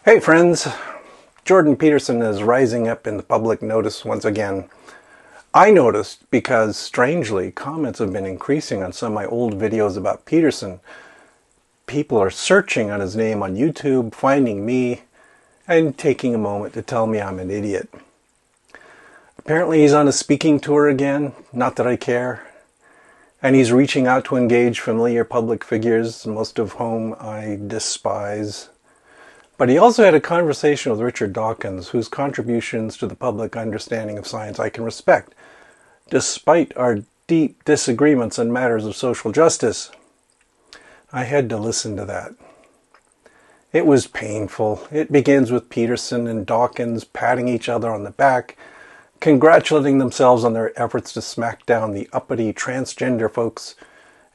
Hey friends, Jordan Peterson is rising up in the public notice once again. I noticed because, strangely, comments have been increasing on some of my old videos about Peterson. People are searching on his name on YouTube, finding me, and taking a moment to tell me I'm an idiot. Apparently he's on a speaking tour again, not that I care. And he's reaching out to engage familiar public figures, most of whom I despise. But he also had a conversation with Richard Dawkins, whose contributions to the public understanding of science I can respect, despite our deep disagreements on matters of social justice. I had to listen to that. It was painful. It begins with Peterson and Dawkins patting each other on the back, congratulating themselves on their efforts to smack down the uppity transgender folks,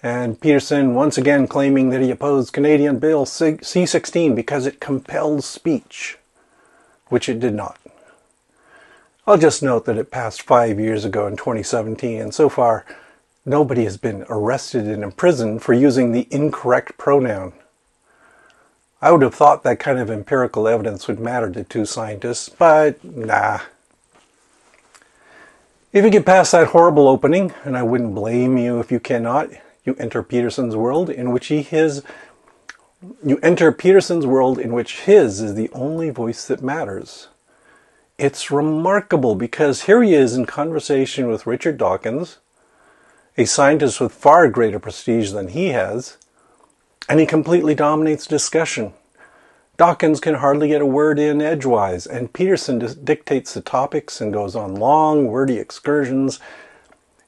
and Peterson once again claiming that he opposed Canadian Bill C-16 because it compelled speech, which it did not. I'll just note that it passed 5 years ago in 2017, and so far nobody has been arrested and imprisoned for using the incorrect pronoun. I would have thought that kind of empirical evidence would matter to two scientists, but nah. If you get past that horrible opening, and I wouldn't blame you if you cannot, you enter Peterson's world in which his is the only voice that matters. It's remarkable because here he is in conversation with Richard Dawkins, a scientist with far greater prestige than he has, and he completely dominates discussion. Dawkins can hardly get a word in edgewise, and Peterson dictates the topics and goes on long, wordy excursions.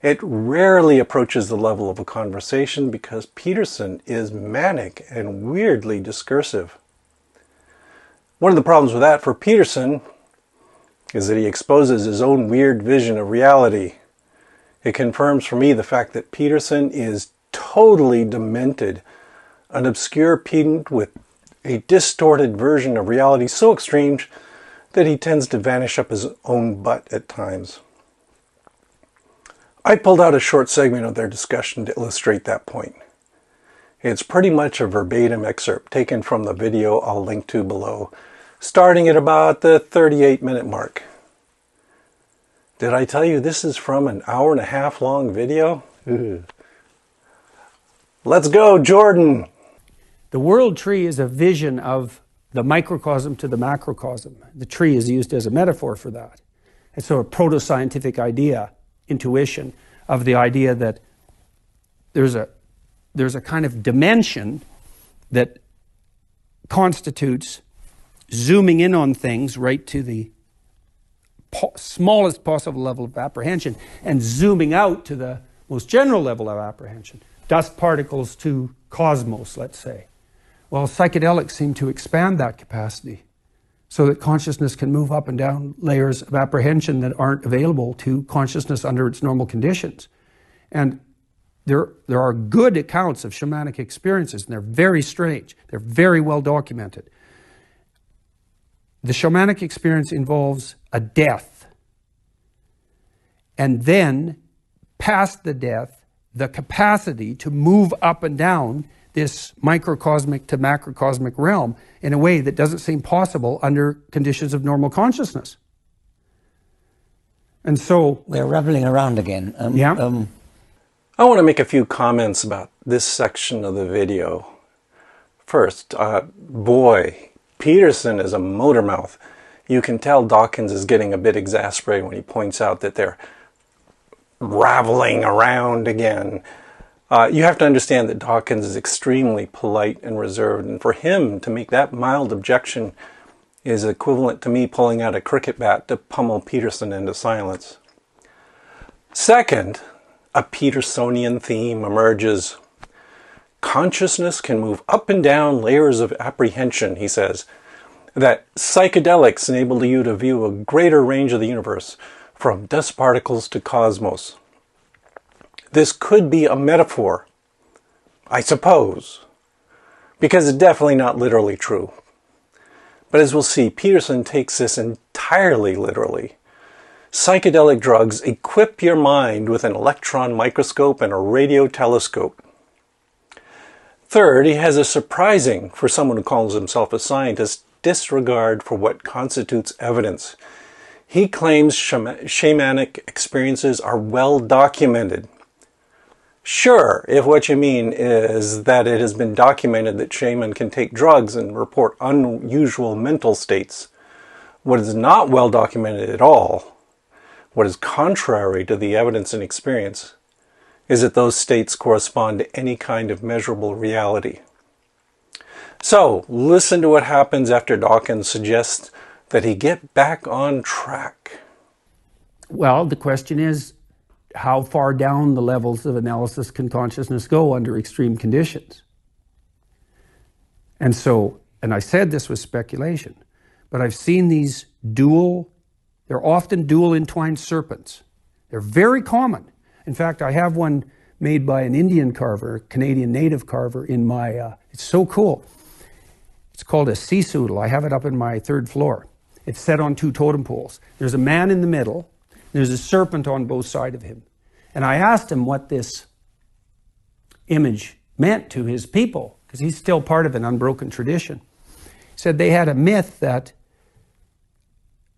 It rarely approaches the level of a conversation because Peterson is manic and weirdly discursive. One of the problems with that for Peterson is that he exposes his own weird vision of reality. It confirms for me the fact that Peterson is totally demented, an obscure pedant with a distorted version of reality so extreme that he tends to vanish up his own butt at times. I pulled out a short segment of their discussion to illustrate that point. It's pretty much a verbatim excerpt taken from the video I'll link to below, starting at about the 38-minute mark. Did I tell you this is from an hour-and-a-half long video? Let's go, Jordan! The world tree is a vision of the microcosm to the macrocosm. The tree is used as a metaphor for that. It's sort of proto-scientific idea, intuition, of the idea that there's a kind of dimension that constitutes zooming in on things right to the smallest possible level of apprehension and zooming out to the most general level of apprehension. Dust particles to cosmos, let's say. Well, psychedelics seem to expand that capacity so that consciousness can move up and down layers of apprehension that aren't available to consciousness under its normal conditions. And there are good accounts of shamanic experiences, and they're very strange. They're very well documented. The shamanic experience involves a death. And then, past the death, the capacity to move up and down this microcosmic to macrocosmic realm in a way that doesn't seem possible under conditions of normal consciousness. And so we're rambling around again. I want to make a few comments about this section of the video. First, boy, Peterson is a motor mouth. You can tell Dawkins is getting a bit exasperated when he points out that they're raveling around again. You have to understand that Dawkins is extremely polite and reserved, and for him to make that mild objection is equivalent to me pulling out a cricket bat to pummel Peterson into silence. Second, a Petersonian theme emerges. Consciousness can move up and down layers of apprehension, he says, that psychedelics enable you to view a greater range of the universe, from dust particles to cosmos. This could be a metaphor, I suppose, because it's definitely not literally true. But as we'll see, Peterson takes this entirely literally. Psychedelic drugs equip your mind with an electron microscope and a radio telescope. Third, he has a surprising, for someone who calls himself a scientist, disregard for what constitutes evidence. He claims shamanic experiences are well documented. Sure, if what you mean is that it has been documented that shaman can take drugs and report unusual mental states. What is not well documented at all, what is contrary to the evidence and experience, is that those states correspond to any kind of measurable reality. So, listen to what happens after Dawkins suggests that he get back on track. Well, the question is, how far down the levels of analysis can consciousness go under extreme conditions? And I said this was speculation, but I've seen these they're often dual entwined serpents. They're very common. In fact, I have one made by an Indian carver, a Canadian native carver in my, it's so cool. It's called a sea soodle. I have it up in my 3rd floor. It's set on 2 totem poles. There's a man in the middle. There's a serpent on both sides of him. And I asked him what this image meant to his people, because he's still part of an unbroken tradition. He said they had a myth that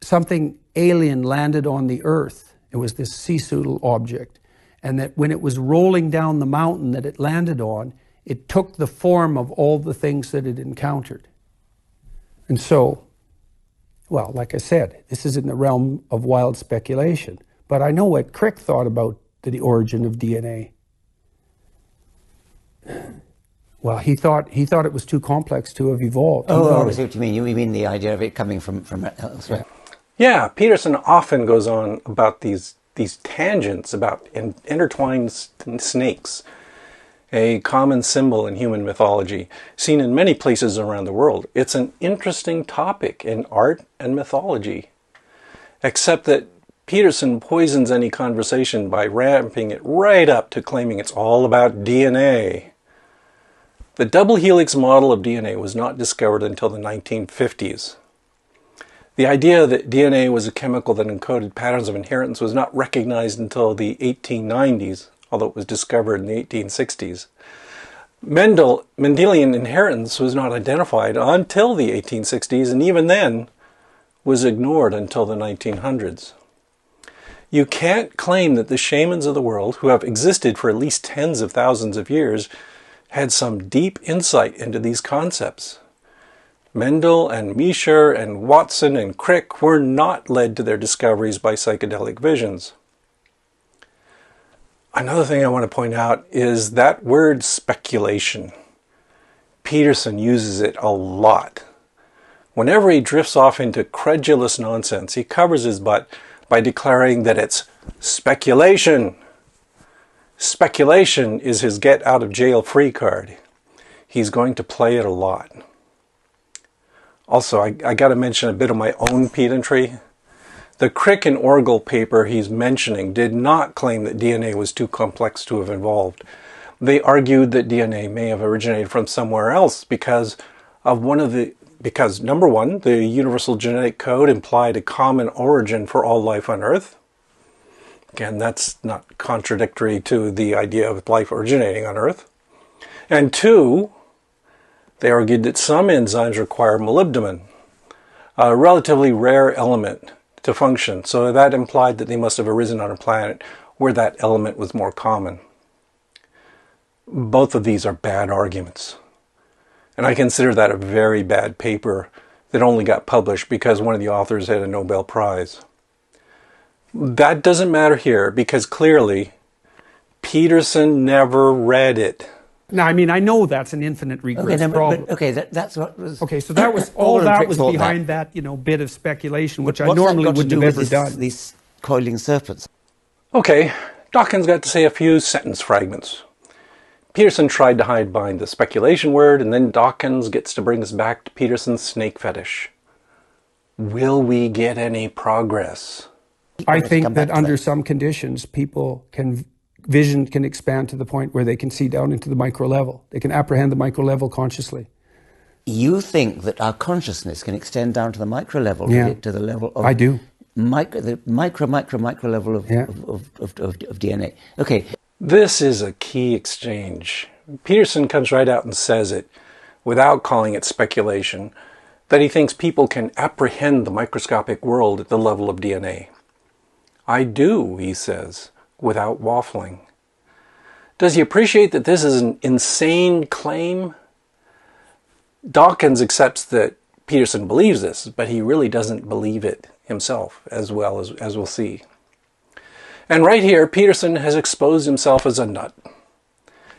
something alien landed on the earth. It was this sea soodle object. And that when it was rolling down the mountain that it landed on, it took the form of all the things that it encountered. And so, well, like I said, this is in the realm of wild speculation. But I know what Crick thought about the origin of DNA. Well, he thought it was too complex to have evolved. I see what you mean. You mean the idea of it coming from elsewhere? Yeah, Peterson often goes on about these tangents about intertwined snakes, a common symbol in human mythology, seen in many places around the world. It's an interesting topic in art and mythology, except that Peterson poisons any conversation by ramping it right up to claiming it's all about DNA. The double helix model of DNA was not discovered until the 1950s. The idea that DNA was a chemical that encoded patterns of inheritance was not recognized until the 1890s, although it was discovered in the 1860s. Mendelian inheritance was not identified until the 1860s, and even then was ignored until the 1900s. You can't claim that the shamans of the world, who have existed for at least tens of thousands of years, had some deep insight into these concepts. Mendel and Miescher and Watson and Crick were not led to their discoveries by psychedelic visions. Another thing I want to point out is that word speculation. Peterson uses it a lot. Whenever he drifts off into credulous nonsense, he covers his butt by declaring that it's speculation. Speculation is his get-out-of-jail-free card. He's going to play it a lot. Also, I got to mention a bit of my own pedantry. The Crick and Orgel paper he's mentioning did not claim that DNA was too complex to have evolved. They argued that DNA may have originated from somewhere else because number one, the universal genetic code implied a common origin for all life on Earth. Again, that's not contradictory to the idea of life originating on Earth. And 2, they argued that some enzymes require molybdenum, a relatively rare element, to function. So that implied that they must have arisen on a planet where that element was more common. Both of these are bad arguments. And I consider that a very bad paper that only got published because one of the authors had a Nobel Prize. That doesn't matter here because clearly Peterson never read it. Now, I mean, I know that's an infinite regress problem. That's what was... Okay, so that was all that was behind that, bit of speculation, which I normally wouldn't have ever done. These coiling serpents. Okay, Dawkins got to say a few sentence fragments. Peterson tried to hide behind the speculation word, and then Dawkins gets to bring us back to Peterson's snake fetish. Will we get any progress? I think that under some conditions, vision can expand to the point where they can see down into the micro level. They can apprehend the micro level consciously. You think that our consciousness can extend down to the micro level, to the level of... I do. The micro level of DNA. Okay. This is a key exchange. Peterson comes right out and says it without calling it speculation. that he thinks people can apprehend the microscopic world at the level of DNA. I do, he says, without waffling. Does he appreciate that this is an insane claim? Dawkins accepts that Peterson believes this, but he really doesn't believe it himself, as well as we'll see. And right here, Peterson has exposed himself as a nut,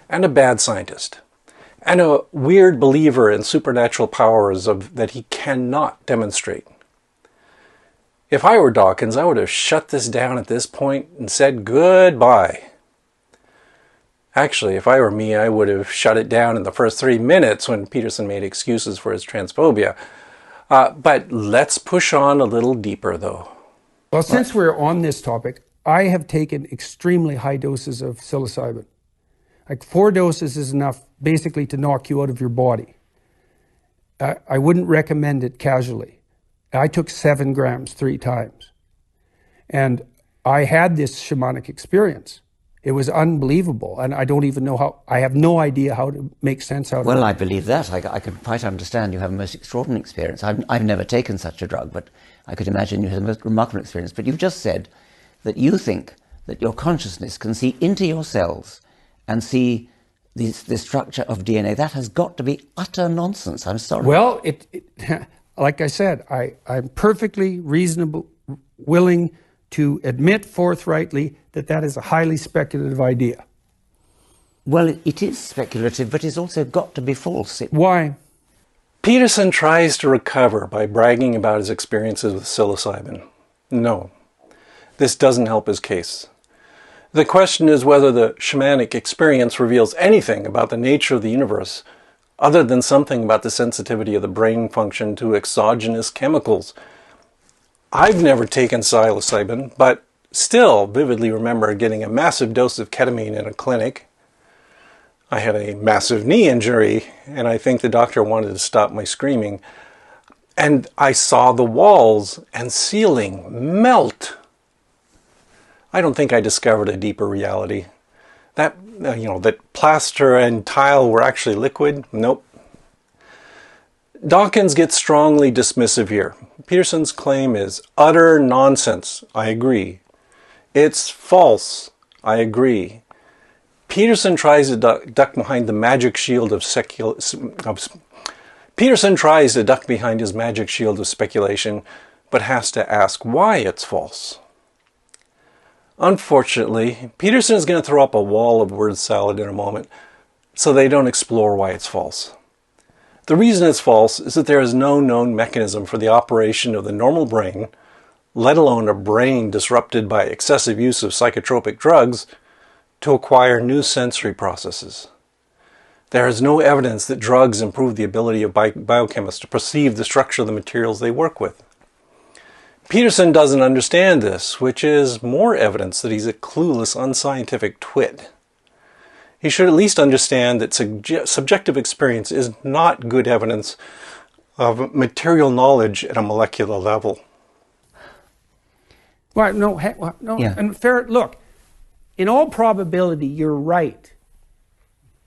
and a bad scientist, and a weird believer in supernatural powers that he cannot demonstrate. If I were Dawkins, I would have shut this down at this point and said goodbye. Actually, if I were me, I would have shut it down in the first 3 minutes when Peterson made excuses for his transphobia. But let's push on a little deeper, though. Well, since we're on this topic, I have taken extremely high doses of psilocybin. Like 4 doses is enough basically to knock you out of your body. I wouldn't recommend it casually. I took 7 grams 3 times. And I had this shamanic experience. It was unbelievable. And I don't even know how, I have no idea how to make sense out of it. Well, I believe that. I can quite understand you have a most extraordinary experience. I've never taken such a drug, but I could imagine you had a most remarkable experience. But you've just said that you think that your consciousness can see into your cells and see the structure of DNA. That has got to be utter nonsense. I'm sorry. Well, like I said, I'm perfectly reasonable, willing to admit forthrightly that that is a highly speculative idea. Well, it is speculative, but it's also got to be false. Why? Peterson tries to recover by bragging about his experiences with psilocybin. No, this doesn't help his case. The question is whether the shamanic experience reveals anything about the nature of the universe other than something about the sensitivity of the brain function to exogenous chemicals. I've never taken psilocybin, but still vividly remember getting a massive dose of ketamine in a clinic. I had a massive knee injury, and I think the doctor wanted to stop my screaming. And I saw the walls and ceiling melt. I don't think I discovered a deeper reality. That plaster and tile were actually liquid? Nope. Dawkins gets strongly dismissive here. Peterson's claim is utter nonsense. I agree. It's false. I agree. Peterson tries to duck behind the magic shield of Peterson tries to duck behind his magic shield of speculation, but has to ask why it's false. Unfortunately, Peterson is going to throw up a wall of word salad in a moment, so they don't explore why it's false. The reason it's false is that there is no known mechanism for the operation of the normal brain, let alone a brain disrupted by excessive use of psychotropic drugs, to acquire new sensory processes. There is no evidence that drugs improve the ability of biochemists to perceive the structure of the materials they work with. Peterson doesn't understand this, which is more evidence that he's a clueless, unscientific twit. He should at least understand that subjective experience is not good evidence of material knowledge at a molecular level. Well, no, Yeah. And look, in all probability, you're right.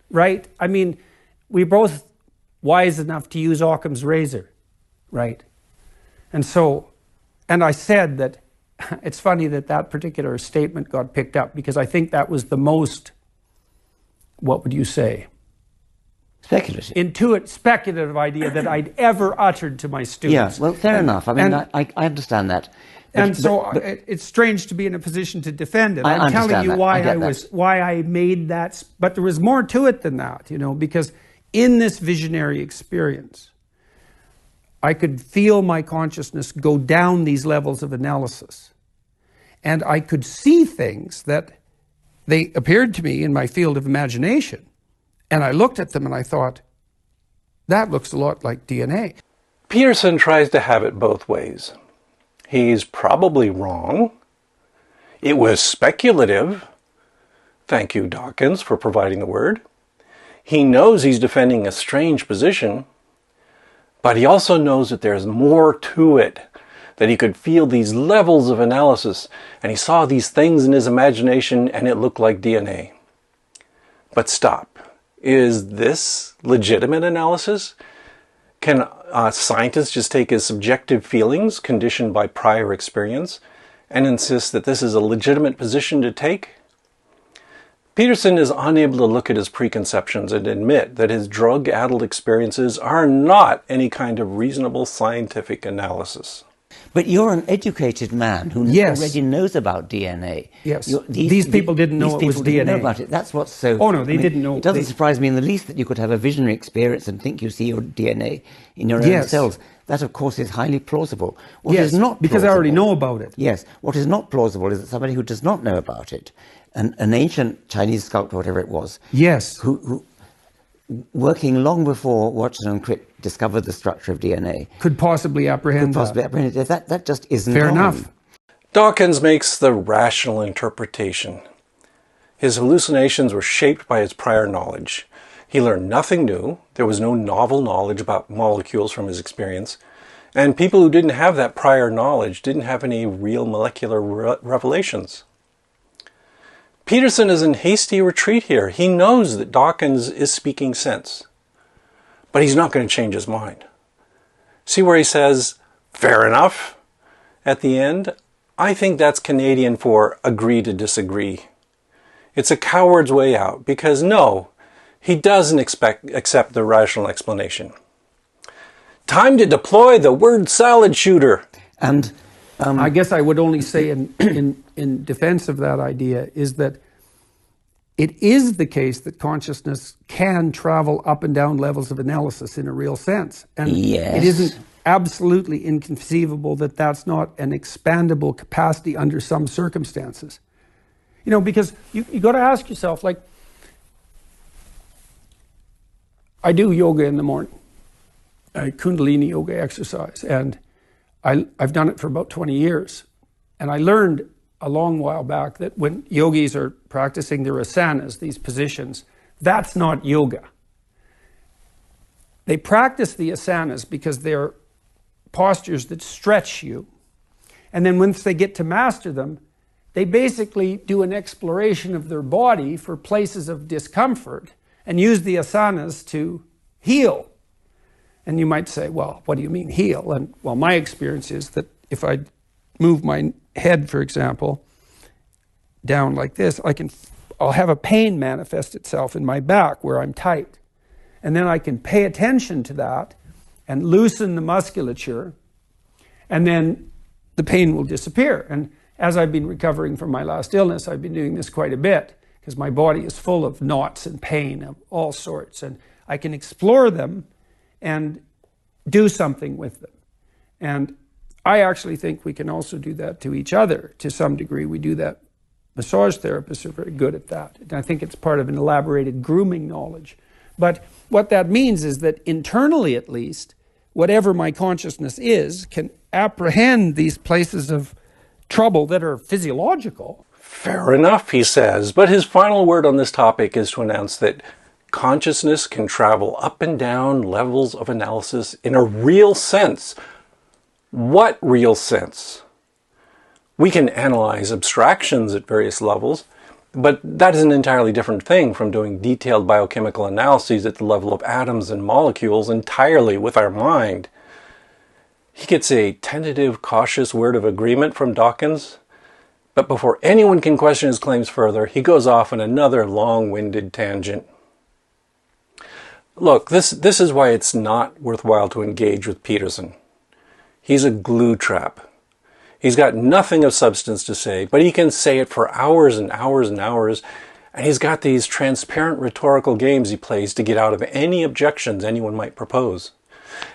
Right? I mean, we're both wise enough to use Occam's razor, right? And I said that it's funny that particular statement got picked up because I think that was the most, what would you say? Speculative. Speculative idea that I'd ever uttered to my students. Yeah, well, fair enough. I mean, I understand that. It's strange to be in a position to defend it. I'm telling you that. why I made that, but there was more to it than that, because in this visionary experience, I could feel my consciousness go down these levels of analysis. And I could see things that they appeared to me in my field of imagination. And I looked at them and I thought, that looks a lot like DNA. Peterson tries to have it both ways. He's probably wrong. It was speculative. Thank you, Dawkins, for providing the word. He knows he's defending a strange position, but he also knows that there's more to it, that he could feel these levels of analysis, and he saw these things in his imagination, and it looked like DNA. But stop. Is this legitimate analysis? Can scientists just take his subjective feelings, conditioned by prior experience, and insist that this is a legitimate position to take? Peterson is unable to look at his preconceptions and admit that his drug-addled experiences are not any kind of reasonable scientific analysis. But you're an educated man who Yes. already knows about DNA. Yes. These people didn't know it was didn't know DNA. about it. That's what's so... Oh, no, they didn't know. It doesn't surprise me in the least that you could have a visionary experience and think you see your DNA in your own Yes. cells. That, of course, is highly plausible. What Yes, is not because I already plausible- know about it. Yes. What is not plausible is that somebody who does not know about it, an ancient Chinese sculptor, whatever it was, Yes. who working long before Watson and Crick discovered the structure of DNA, Could possibly apprehend that. possibly apprehend it. That just isn't Fair on. enough. Dawkins makes the rational interpretation. His hallucinations were shaped by his prior knowledge. He learned nothing new. There was no novel knowledge about molecules from his experience. And people who didn't have that prior knowledge didn't have any real molecular revelations. Peterson is in hasty retreat here. He knows that Dawkins is speaking sense. But he's not going to change his mind. See where he says, fair enough, at the end? I think that's Canadian for agree to disagree. It's a coward's way out, because no, he doesn't accept the rational explanation. Time to deploy the word salad shooter. And I guess I would only say in defense of that idea is that it is the case that consciousness can travel up and down levels of analysis in a real sense. And Yes. it isn't absolutely inconceivable that that's not an expandable capacity under some circumstances. You know, because you got to ask yourself, like, I do yoga in the morning. I Kundalini yoga exercise, and I've done it for about 20 years. And I learned a long while back that when yogis are practicing their asanas, these positions, that's not yoga. They practice the asanas because they're postures that stretch you. And then once they get to master them, they basically do an exploration of their body for places of discomfort and use the asanas to heal. And you might say, well, what do you mean heal? And well, my experience is that if I move my head, for example, down like this, I'll have a pain manifest itself in my back where I'm tight. And then I can pay attention to that and loosen the musculature, and then the pain will disappear. And as I've been recovering from my last illness, I've been doing this quite a bit because my body is full of knots and pain of all sorts. And I can explore them and do something with them. And I actually think we can also do that to each other to some degree. We do that. Massage therapists are very good at that. And I think it's part of an elaborated grooming knowledge. But what that means is that internally, at least, whatever my consciousness is can apprehend these places of trouble that are physiological. Fair enough, he says. But his final word on this topic is to announce that consciousness can travel up and down levels of analysis in a real sense. What real sense? We can analyze abstractions at various levels, but that is an entirely different thing from doing detailed biochemical analyses at the level of atoms and molecules entirely with our mind. He gets a tentative, cautious word of agreement from Dawkins, but before anyone can question his claims further, he goes off on another long-winded tangent. Look, this is why it's not worthwhile to engage with Peterson. He's a glue trap. He's got nothing of substance to say, but he can say it for hours and hours and hours, and he's got these transparent rhetorical games he plays to get out of any objections anyone might propose.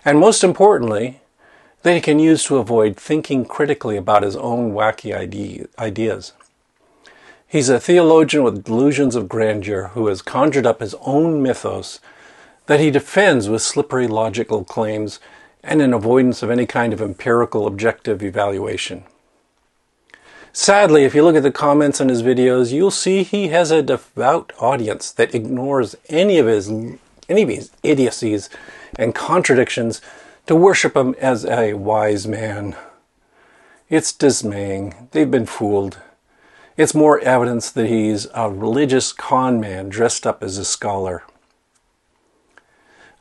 And most importantly, that he can use to avoid thinking critically about his own wacky ideas. He's a theologian with delusions of grandeur who has conjured up his own mythos that he defends with slippery logical claims and an avoidance of any kind of empirical objective evaluation. Sadly, if you look at the comments on his videos, you'll see he has a devout audience that ignores any of his idiocies and contradictions to worship him as a wise man. It's dismaying. They've been fooled. It's more evidence that he's a religious con man dressed up as a scholar.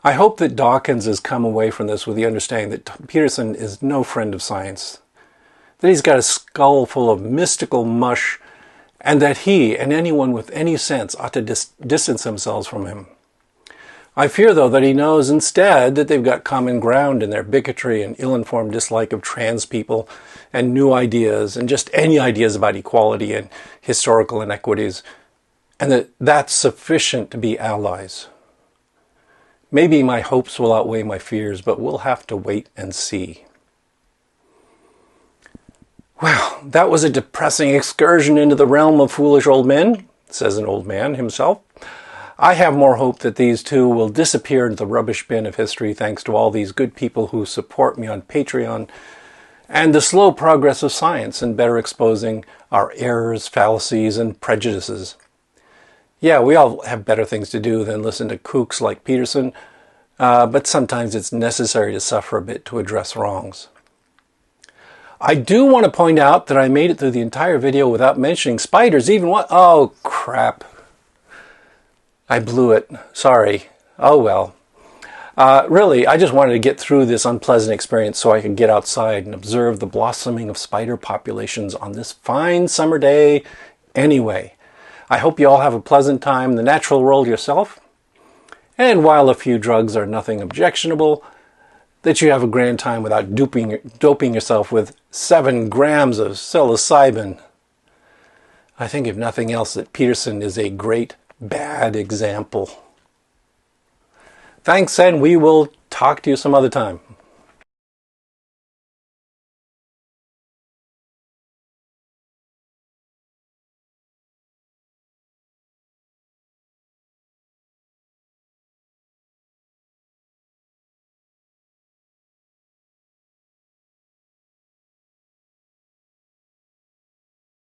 I hope that Dawkins has come away from this with the understanding that Peterson is no friend of science, that he's got a skull full of mystical mush, and that he and anyone with any sense ought to distance themselves from him. I fear, though, that he knows instead that they've got common ground in their bigotry and ill-informed dislike of trans people and new ideas and just any ideas about equality and historical inequities, and that that's sufficient to be allies. Maybe my hopes will outweigh my fears, but we'll have to wait and see. Well, that was a depressing excursion into the realm of foolish old men, says an old man himself. I have more hope that these two will disappear into the rubbish bin of history thanks to all these good people who support me on Patreon and the slow progress of science in better exposing our errors, fallacies, and prejudices. Yeah, we all have better things to do than listen to kooks like Peterson, but sometimes it's necessary to suffer a bit to address wrongs. I do want to point out that I made it through the entire video without mentioning spiders, even what? Oh, crap. I blew it. Sorry. Oh, well. Really, I just wanted to get through this unpleasant experience so I could get outside and observe the blossoming of spider populations on this fine summer day anyway. I hope you all have a pleasant time in the natural world yourself. And while a few drugs are nothing objectionable, that you have a grand time without doping yourself with 7 grams of psilocybin. I think, if nothing else, that Peterson is a great bad example. Thanks, and we will talk to you some other time.